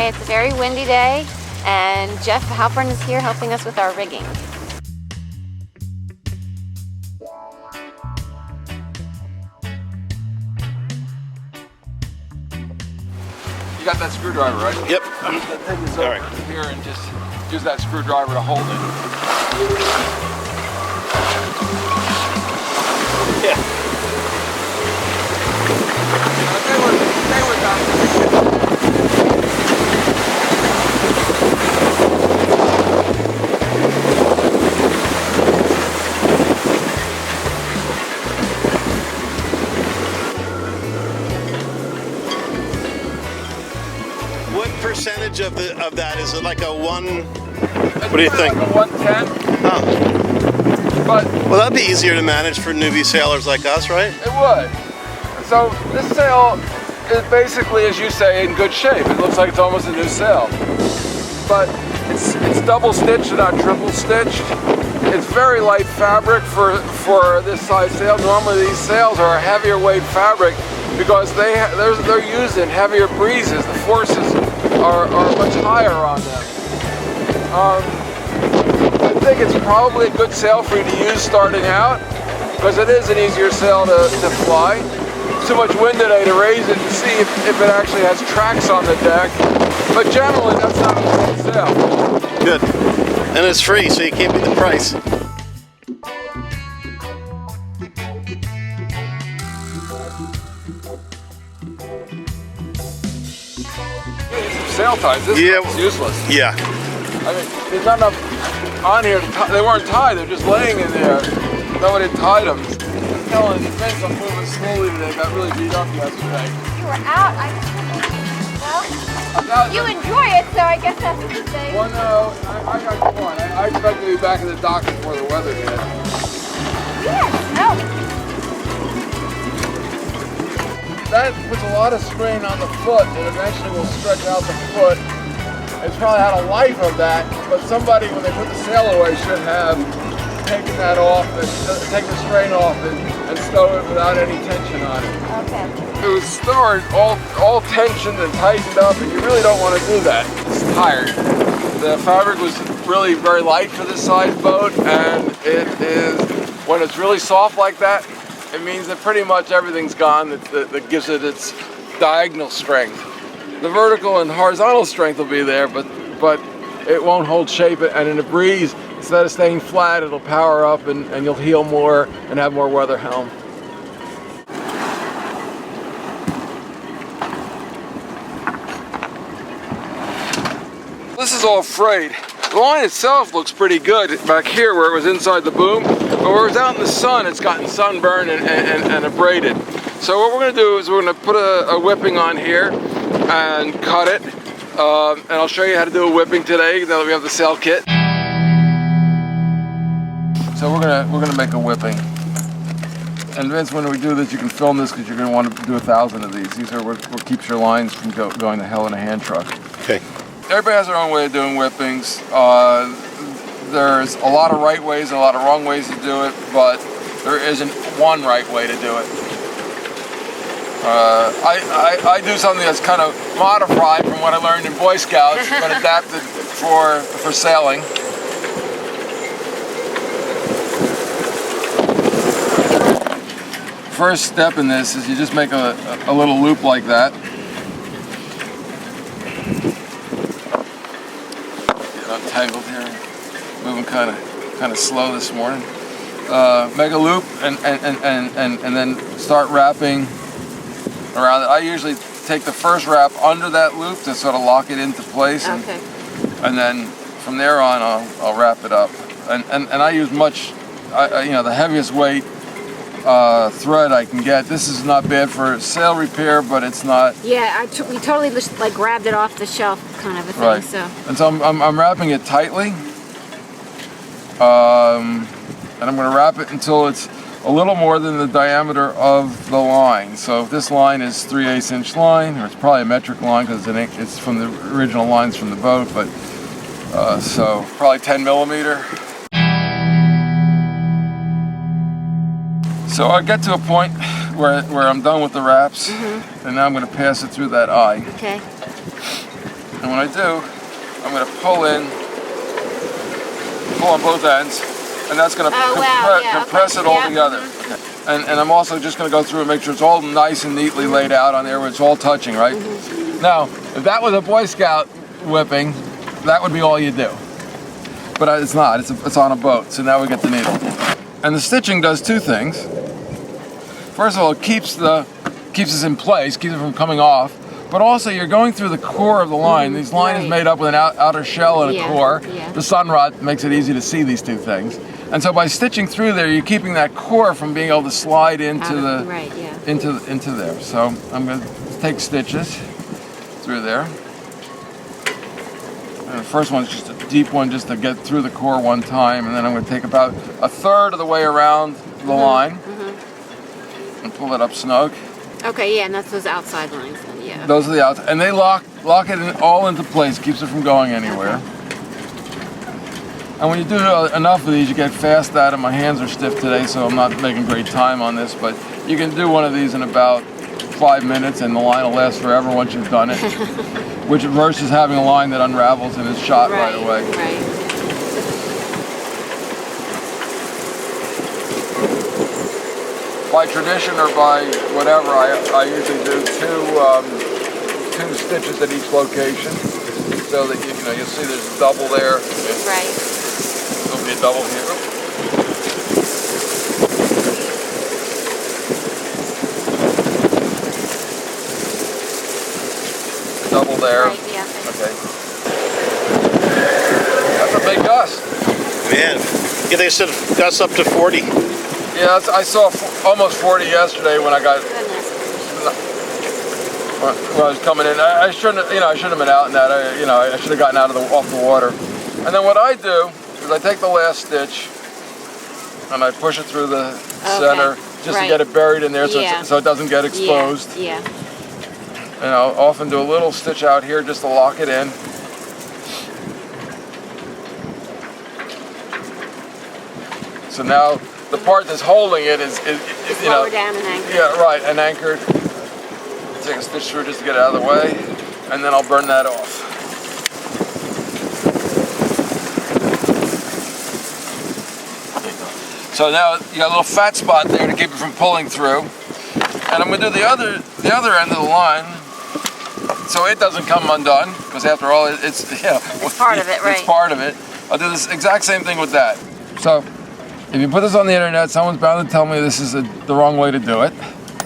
today. It's a very windy day, and Jeff Halpern is here helping us with our rigging. You got that screwdriver, right? Yep. Take this over here and just use that screwdriver to hold it. Yeah. What percentage of that is it? Like a one? What do you think? Like a 110. Oh. But Well, that'd be easier to manage for newbie sailors like us, right? it would. So this sail is basically, as you say, in good shape. It looks like it's almost a new sail. But it's double stitched and not triple stitched. It's very light fabric for this size sail. Normally these sails are a heavier weight fabric because they're using heavier breezes. The forces are much higher on them. I think it's probably a good sail for you to use starting out because it is an easier sail to fly. Too much wind today to raise it and see if it actually has tracks on the deck. But generally, that's not a bad sail. Good. And it's free, so you can't beat the price. Sail ties, this is useless. Yeah. I mean, there's not enough on here to tie. They weren't tied, they're just laying in there. Nobody tied them. I'm telling you, Vince, I'm moving slowly today. Got really beat up yesterday. You were out. Well, you enjoy it, so I guess that's a good thing. Well, no, I got one. I expect to be back in the dock before the weather hit. Yeah, no. That puts a lot of strain on the foot and eventually will stretch out the foot. It's probably had a life of that, but somebody, when they put the sail away, should have taken that off and taken the strain off and stow it without any tension on it. Okay. It was stored all tensioned and tightened up, and you really don't want to do that. It's tired. The fabric was really very light for this size boat, and it is, when it's really soft like that, it means that pretty much everything's gone that gives it its diagonal strength. The vertical and horizontal strength will be there, but it won't hold shape, and in a breeze, instead of staying flat, it'll power up and you'll heel more and have more weather helm. This is all frayed. The line itself looks pretty good back here where it was inside the boom, but where it was out in the sun, it's gotten sunburned and abraded. So what we're going to do is we're going to put a whipping on here and cut it, and I'll show you how to do a whipping today now that we have the sail kit. So we're gonna make a whipping. And Vince, when we do this, you can film this because you're going to want to do 1,000 of these. These are what keeps your lines from going to hell in a hand truck. Okay. Everybody has their own way of doing whippings. There's a lot of right ways, a lot of wrong ways to do it, but there isn't one right way to do it. I do something that's kind of modified from what I learned in Boy Scouts, but adapted for sailing. First step in this is you just make a little loop like that. Get untangled here. Moving kind of slow this morning. Make a loop and then start wrapping around it. I usually take the first wrap under that loop to sort of lock it into place, and then from there on I'll wrap it up. And I use the heaviest weight thread I can get. This is not bad for sail repair, but it's not. Yeah, we totally just like grabbed it off the shelf, kind of a thing. Right. So. And so I'm wrapping it tightly, and I'm going to wrap it until it's a little more than the diameter of the line. So if this line is 3/8 inch line, or it's probably a metric line because it's from the original lines from the boat, but so probably 10 millimeter. So I get to a point where I'm done with the wraps, and now I'm going to pass it through that eye. Okay. And when I do, I'm going to pull on both ends, and that's going to compress it all together. And I'm also just going to go through and make sure it's all nice and neatly laid out on there where it's all touching, right? Now, if that was a Boy Scout whipping, that would be all you do. But it's not, it's on a boat, so now we get the needle. And the stitching does two things. First of all, it keeps us in place, keeps it from coming off, but also you're going through the core of the line. This line is made up with an outer shell and a core. The sun rod makes it easy to see these two things. And so by stitching through there, you're keeping that core from being able to slide into into there. So I'm going to take stitches through there. And the first one is just a deep one, just to get through the core one time, and then I'm going to take about a third of the way around the line and pull it up snug. Okay, yeah, and that's those outside lines then, yeah. Those are the outside, and they lock it all into place, keeps it from going anywhere. And when you do enough of these, you get fast at them. My hands are stiff today, so I'm not making great time on this, but you can do one of these in about 5 minutes, and the line will last forever once you've done it. Which versus having a line that unravels and is shot right away. Right. By tradition or by whatever, I usually do two stitches at each location, so that you'll see there's a double there. Right. There'll be a double here. Double there. Right, yeah. Okay. That's a big gust. Man, yeah, they said gusts up to 40. Yeah, I saw almost 40 yesterday when I got. When I was coming in. I shouldn't have been out in that. I should have gotten out of off the water. And then what I do is I take the last stitch and I push it through the center just to get it buried in there, so it doesn't get exposed. Yeah. And I'll often do a little stitch out here just to lock it in. So now the part that's holding it is lower down and anchored. Yeah, right, and anchored. Take a stitch through just to get it out of the way, and then I'll burn that off. So now you got a little fat spot there to keep it from pulling through. And I'm going to do the other end of the line, so it doesn't come undone, because after all, it's part of it, right? It's part of it. I'll do this exact same thing with that. So if you put this on the internet, someone's bound to tell me this is the wrong way to do it,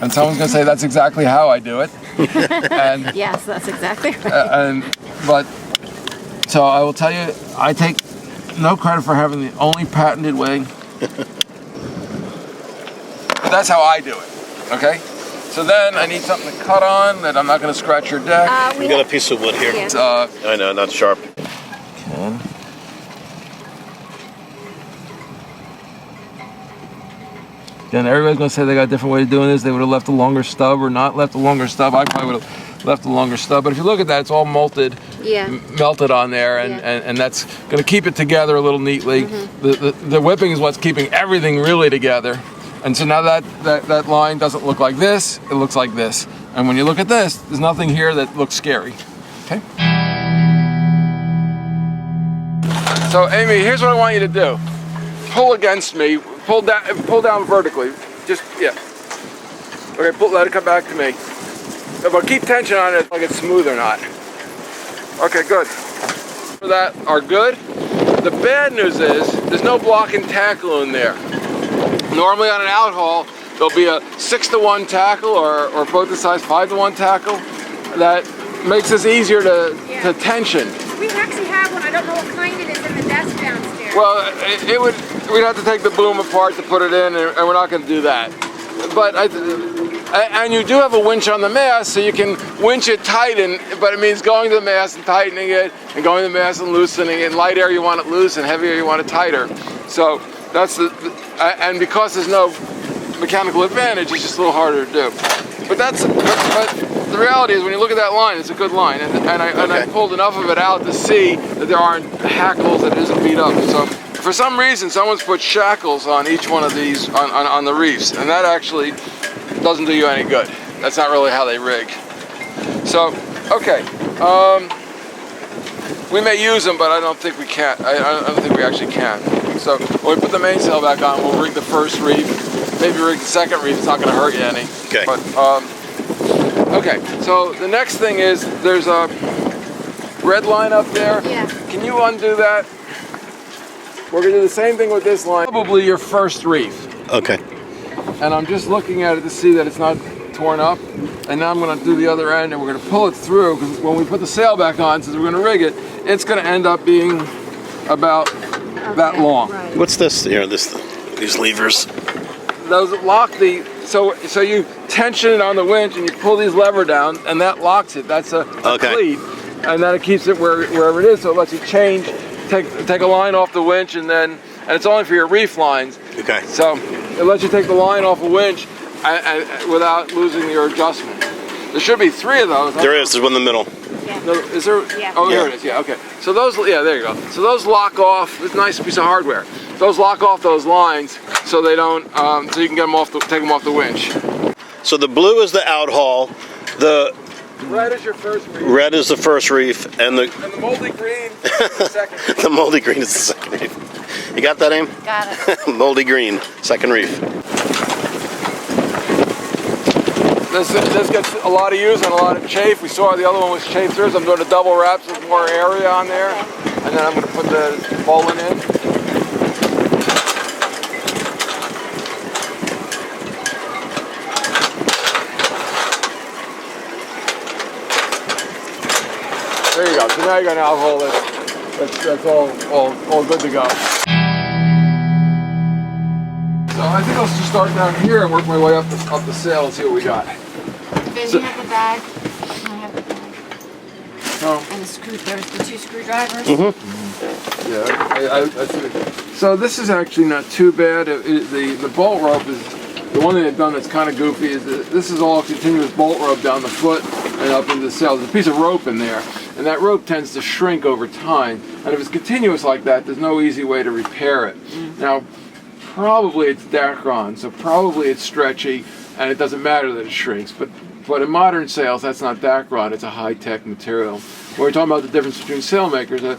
and someone's going to say that's exactly how I do it. And yes, that's exactly right. So I will tell you, I take no credit for having the only patented way. But that's how I do it. Okay. So then I need something to cut on that I'm not going to scratch your deck. We got a piece of wood here. Yeah. I know, not sharp. Okay. Then everybody's going to say they got a different way of doing this. They would have left a longer stub or not left a longer stub. I probably would have left a longer stub. But if you look at that, it's all melted on there, and that's going to keep it together a little neatly. The whipping is what's keeping everything really together. And so now that line doesn't look like this, it looks like this. And when you look at this, there's nothing here that looks scary. Okay? So Amy, here's what I want you to do. Pull against me, pull down vertically. Just, yeah. Okay, let it come back to me. But keep tension on it like it's smooth or not. Okay, good. For that are good. The bad news is there's no block and tackle in there. Normally on an outhaul, there'll be a 6-to-1 tackle or boat the size 5-to-1 tackle that makes this easier to tension. We actually have one. I don't know what kind it is in the desk downstairs. Well, we'd have to take the boom apart to put it in, and we're not going to do that. But and you do have a winch on the mast, so you can winch it tight, but it means going to the mast and tightening it, and going to the mast and loosening it. In light air, you want it loose, and heavy air, you want it tighter. So that's and because there's no mechanical advantage, it's just a little harder to do. But the reality is, when you look at that line, it's a good line, and I pulled enough of it out to see that there aren't hackles, that it isn't beat up. So for some reason, someone's put shackles on each one of these on the reefs, and that actually doesn't do you any good. That's not really how they rig. So, okay. We may use them, but I don't think we can. I don't think we actually can. So when we put the mainsail back on, we'll rig the first reef, maybe rig the second reef. It's not going to hurt you any. Okay. But, okay, so the next thing is there's a red line up there. Yeah. Can you undo that? We're going to do the same thing with this line. Probably your first reef. Okay. And I'm just looking at it to see that it's not torn up. And now I'm going to do the other end, and we're going to pull it through, because when we put the sail back on, since we're going to rig it, it's going to end up being about that long. Right. What's this here? These levers. Those lock the, so you tension it on the winch and you pull these lever down, and that locks it. That's a cleat, and then it keeps it wherever it is. So it lets you change, take a line off the winch, and it's only for your reef lines. Okay. So it lets you take the line off a winch and without losing your adjustment. There should be 3 of those. There is. There's one in the middle. No, is there? Yeah. Oh, there it is. Yeah. Okay. So those, yeah, there you go. So those lock off. It's a nice piece of hardware. Those lock off those lines, so they don't. So you can get them off. Take them off the winch. So the blue is the outhaul. The Red is your first reef. red is the first reef, and the And the moldy green is the second reef. the moldy green is the second reef. You got that, Aim? Got it. Moldy green, second reef. This gets a lot of use and a lot of chafe. We saw the other one was chafe through, so I'm doing a double wraps with more area on there. And then I'm going to put the bowline in. There you go. So now you got an Outhaul that's all good to go. So I think I'll just start down here and work my way up the sail and see what we got. Ben, So- you have the bag. I have the bag. Oh. And there's the 2 screwdrivers. Yeah, I see. So this is actually not too bad. The bolt rope is the one thing they've done that's kind of goofy. Is that this is all continuous bolt rope down the foot and up into the sail. There's a piece of rope in there, and that rope tends to shrink over time. And if it's continuous like that, there's no easy way to repair it. Now, probably it's Dacron, so probably it's stretchy, and it doesn't matter that it shrinks. But in modern sails, that's not Dacron, it's a high-tech material. When we're talking about the difference between sailmakers, a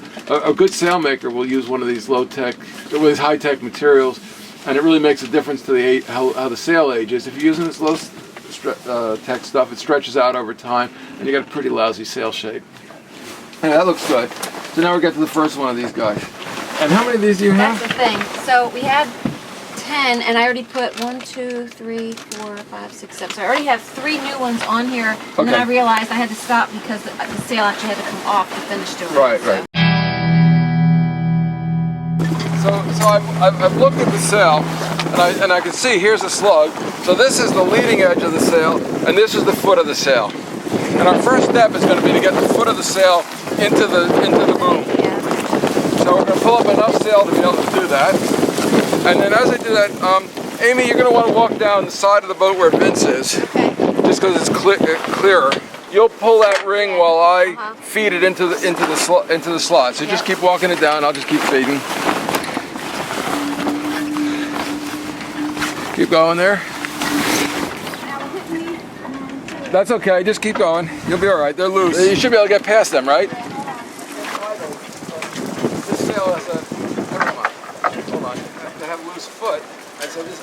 good sailmaker will use one of these low-tech, with these high-tech materials, and it really makes a difference to how the sail ages. If you're using this low-tech stuff, it stretches out over time, and you got a pretty lousy sail shape. Yeah, that looks good. So now we get to the first one of these guys. And how many of these do you have? That's the thing. So we had 10, and I already put 1, 2, 3, 4, 5, 6, 7. So I already have 3 new ones on here, and then Okay. I realized I had to stop because the sail actually had to come off to finish doing Right, it. right. So I've looked at the sail, and I can see here's a slug. So this is the leading edge of the sail, and this is the foot of the sail. And our first step is going to be to get the foot of the sail into the boom. Yeah. So we're going to pull up enough sail to be able to do that. And then as I do that, Amy, you're going to want to walk down the side of the boat where Vince is, Okay. just because it's clearer. You'll pull that ring while I feed it into the slot. So just keep walking it down. I'll just keep feeding. Keep going there. That's okay. Just keep going. You'll be all right. They're loose. You should be able to get past them, right? This sail has a. Come on. Hold on. They have a loose foot, and so the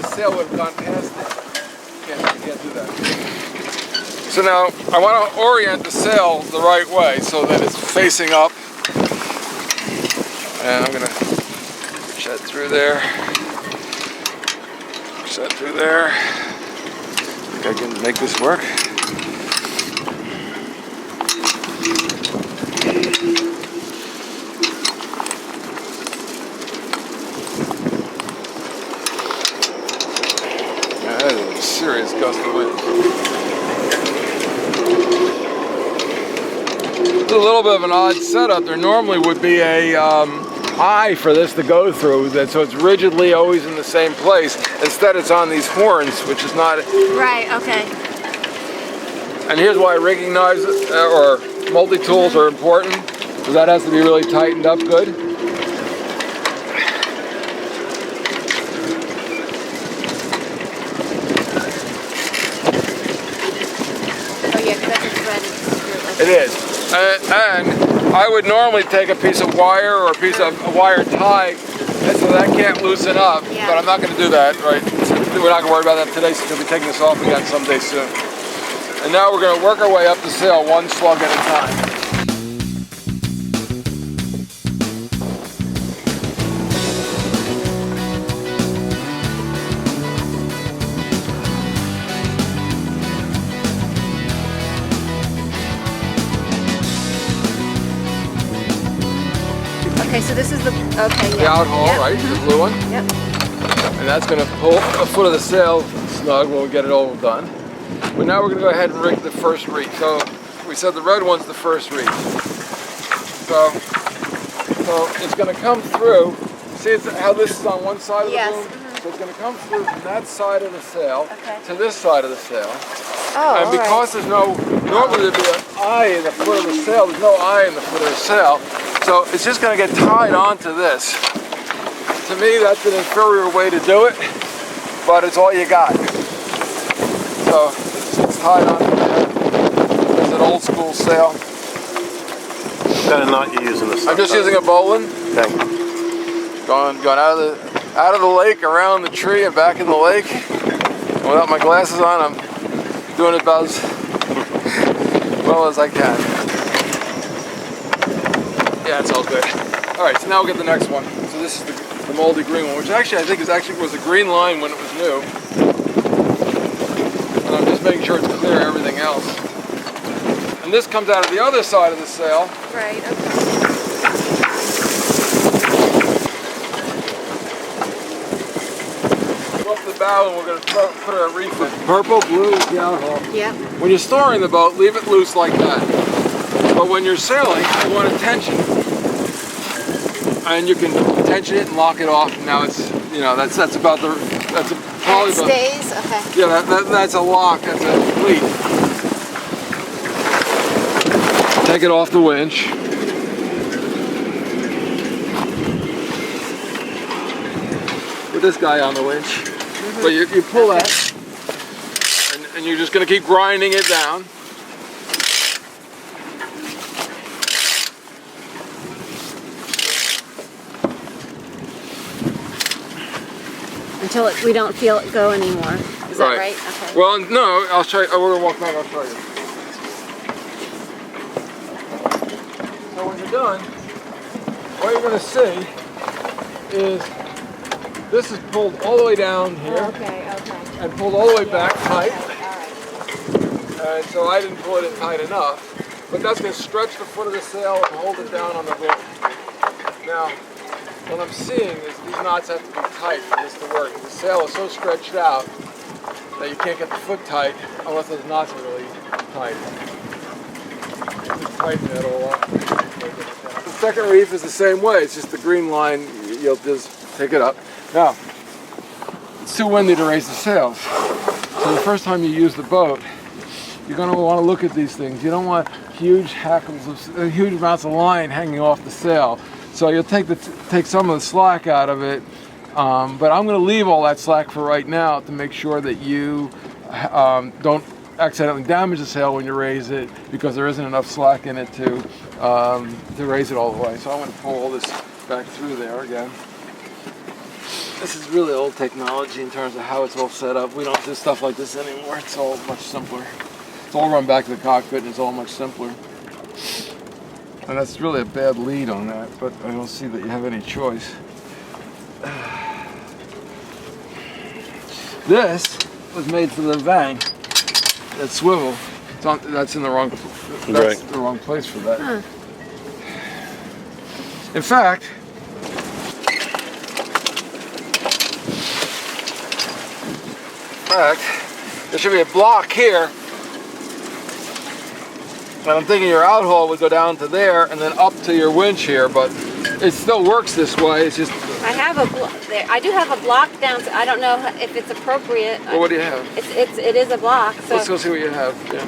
sail would have gone past it. You can't do that. So now I want to orient the sail the right way so that it's facing up. And I'm going to push that through there. Push that through there. I think I can make this work. Yeah, that is a serious gust of wind. It's a little bit of an odd setup. There normally would be a eye for this to go through, so it's rigidly always in the same place. Instead, it's on these horns, which is not. Right. Okay. And here's why rigging knives or multi-tools are important, because that has to be really tightened up good. Oh yeah, because that's a thread. It is. And I would normally take a piece of wire or a piece of a wire tie, and so that can't loosen up, Yeah. but I'm not going to do that, right? We're not going to worry about that today, since we'll be taking this off again someday soon. And now we're going to work our way up the sail one slug at a time. Okay, so this is the, okay, The yeah. Outhaul, Yep. right? The blue one. Yep. And that's going to pull a foot of the sail snug when we get it all done. But now we're going to go ahead and rig the first reef. So we said the red one's the first reef. So it's going to come through. See how this is on one side of the Yes. boom? So it's going to come through from that side of the sail Okay. to this side of the sail. Oh, And because there's no, normally there'd be an eye in the foot of the sail, there's no eye in the foot of the sail. So it's just going to get tied onto this. To me, that's an inferior way to do it, but it's all you got. So it's tied onto there. There's an old school sail. What kind of knot you using this? I'm just using a bowline. Okay. Going out of the lake, around the tree, and back in the lake. And without my glasses on, I'm doing it about as well as I can. Yeah, it's all good. All right, so now we'll get the next one. So this is the moldy green one, which actually I think was a green line when it was new. And I'm just making sure it's clear of everything else. And this comes out of the other side of the sail. Right, okay. Go up the bow and we're going to put our reef in. Purple, blue is the Outhaul. Yep. When you're storing the boat, leave it loose like that. But when you're sailing, you want to tension it. And you can tension it and lock it off. And now it's, that's about the, probably It stays, okay. yeah, that's a lock, that's a cleat. Take it off the winch. With this guy on the winch. But you pull that, and you're just going to keep grinding it down. Until we don't feel it go anymore. Is that right? Okay. Well, no, I'll show you. Oh, we're going to walk back, I'll show you. So when you're done, what you're going to see is this is pulled all the way down here. Okay. And pulled all the way back tight. All right. And so I didn't pull it in tight enough. But that's going to stretch the foot of the sail and hold it down on the boat. Now, what I'm seeing is these knots have to be tight for this to work. The sail is so stretched out that you can't get the foot tight unless those knots are really tight. Just tighten that all up. The second reef is the same way. It's just the green line. You'll just take it up. Now, it's too windy to raise the sails. So the first time you use the boat, you're going to want to look at these things. You don't want huge hackles of huge amounts of line hanging off the sail. So you'll take some of the slack out of it, but I'm going to leave all that slack for right now to make sure that you don't accidentally damage the sail when you raise it, because there isn't enough slack in it to raise it all the way. So I'm going to pull all this back through there again. This is really old technology in terms of how it's all set up. We don't do stuff like this anymore. It's all much simpler. It's all run back to the cockpit and it's all much simpler. And that's really a bad lead on that, but I don't see that you have any choice. This was made for the vang, that swivel. That's in the wrong. That's the wrong place for that. Huh. In fact, there should be a block here, and I'm thinking your outhaul would go down to there and then up to your winch here, but it still works this way. It's just I have a there. I do have a block down. I don't know if it's appropriate. well, what do you have? It is a block. So Let's go see what you have. Yeah.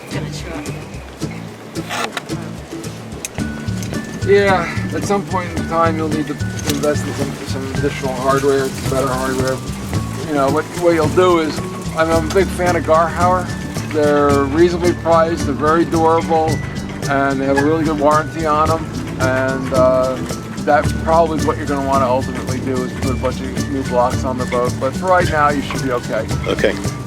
it's gonna show up. Yeah, at some point in time you'll need to invest in some additional hardware, better hardware. You know, what you'll do is I'm a big fan of Garhauer. They're reasonably priced, they're very durable, and they have a really good warranty on them. And that's probably what you're going to want to ultimately do is put a bunch of new blocks on the boat. But for right now, you should be okay. Okay.